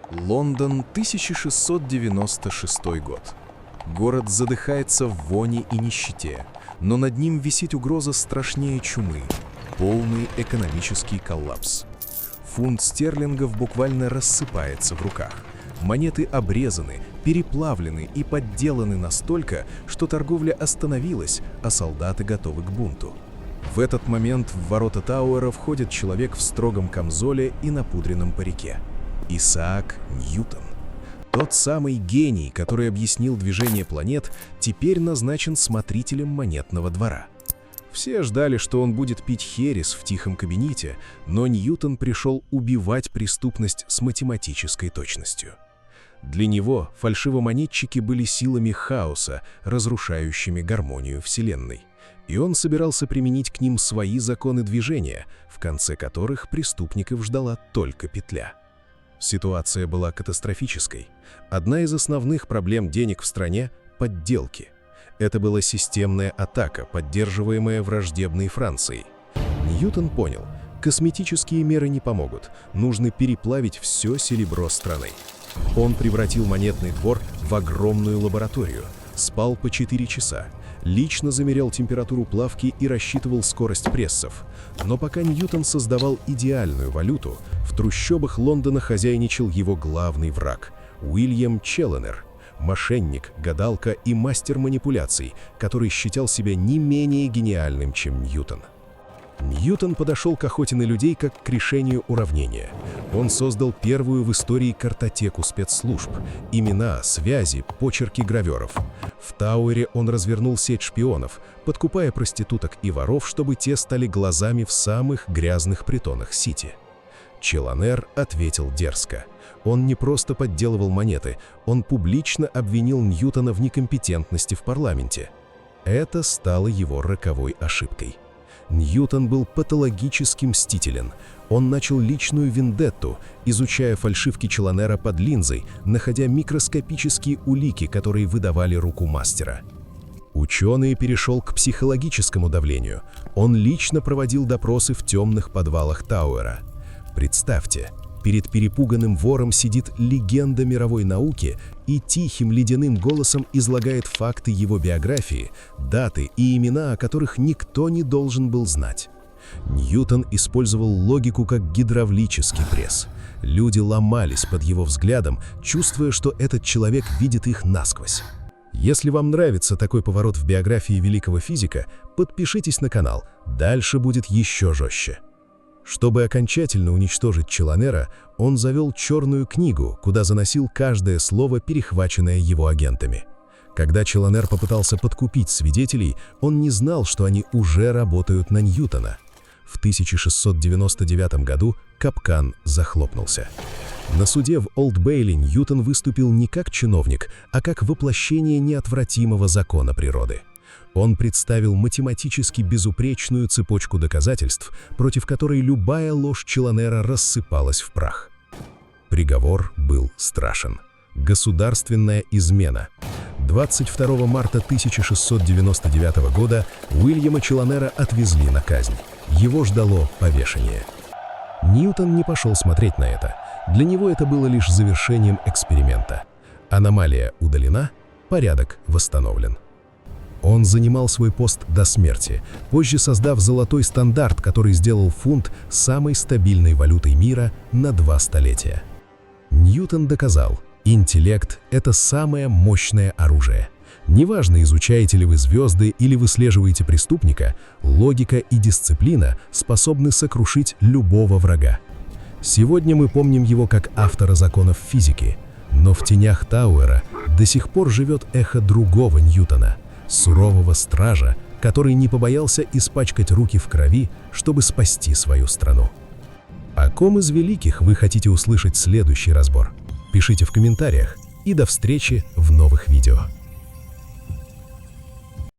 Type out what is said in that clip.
Лондон, 1696 год. Город задыхается в вони и нищете, но над ним висит угроза страшнее чумы – полный экономический коллапс. Фунт стерлингов буквально рассыпается в руках. Монеты обрезаны, переплавлены и подделаны настолько, что торговля остановилась, а солдаты готовы к бунту. В этот момент в ворота Тауэра входит человек в строгом камзоле и напудренном парике. Исаак Ньютон. Тот самый гений, который объяснил движение планет, теперь назначен смотрителем монетного двора. Все ждали, что он будет пить херес в тихом кабинете, но Ньютон пришел убивать преступность с математической точностью. Для него фальшивомонетчики были силами хаоса, разрушающими гармонию Вселенной. И он собирался применить к ним свои законы движения, в конце которых преступников ждала только петля. Ситуация была катастрофической. Одна из основных проблем денег в стране – подделки. Это была системная атака, поддерживаемая враждебной Францией. Ньютон понял – косметические меры не помогут, нужно переплавить все серебро страны. Он превратил монетный двор в огромную лабораторию, спал по 4 часа, лично замерял температуру плавки и рассчитывал скорость прессов. Но пока Ньютон создавал идеальную валюту, в трущобах Лондона хозяйничал его главный враг – Уильям Челленер, мошенник, гадалка и мастер манипуляций, который считал себя не менее гениальным, чем Ньютон. Ньютон подошел к охоте на людей как к решению уравнения. Он создал первую в истории картотеку спецслужб, имена, связи, почерки граверов. В Тауэре он развернул сеть шпионов, подкупая проституток и воров, чтобы те стали глазами в самых грязных притонах Сити. Челленер ответил дерзко. Он не просто подделывал монеты, он публично обвинил Ньютона в некомпетентности в парламенте. Это стало его роковой ошибкой. Ньютон был патологически мстителен. Он начал личную вендетту, изучая фальшивки Челленера под линзой, находя микроскопические улики, которые выдавали руку мастера. Ученый перешел к психологическому давлению. Он лично проводил допросы в темных подвалах Тауэра. Представьте, перед перепуганным вором сидит легенда мировой науки и тихим ледяным голосом излагает факты его биографии, даты и имена, о которых никто не должен был знать. Ньютон использовал логику как гидравлический пресс. Люди ломались под его взглядом, чувствуя, что этот человек видит их насквозь. Если вам нравится такой поворот в биографии великого физика, подпишитесь на канал, дальше будет еще жестче. Чтобы окончательно уничтожить Челленера, он завел черную книгу, куда заносил каждое слово, перехваченное его агентами. Когда Челленер попытался подкупить свидетелей, он не знал, что они уже работают на Ньютона. В 1699 году капкан захлопнулся. На суде в Олд-Бейли Ньютон выступил не как чиновник, а как воплощение неотвратимого закона природы. Он представил математически безупречную цепочку доказательств, против которой любая ложь Челленера рассыпалась в прах. Приговор был страшен. Государственная измена. 22 марта 1699 года Уильяма Челленера отвезли на казнь. Его ждало повешение. Ньютон не пошел смотреть на это. Для него это было лишь завершением эксперимента. Аномалия удалена, порядок восстановлен. Он занимал свой пост до смерти, позже создав золотой стандарт, который сделал фунт самой стабильной валютой мира на 2 столетия. Ньютон доказал, интеллект – это самое мощное оружие. Неважно, изучаете ли вы звезды или выслеживаете преступника, логика и дисциплина способны сокрушить любого врага. Сегодня мы помним его как автора законов физики, но в тенях Тауэра до сих пор живет эхо другого Ньютона – сурового стража, который не побоялся испачкать руки в крови, чтобы спасти свою страну. О ком из великих вы хотите услышать следующий разбор? Пишите в комментариях и до встречи в новых видео.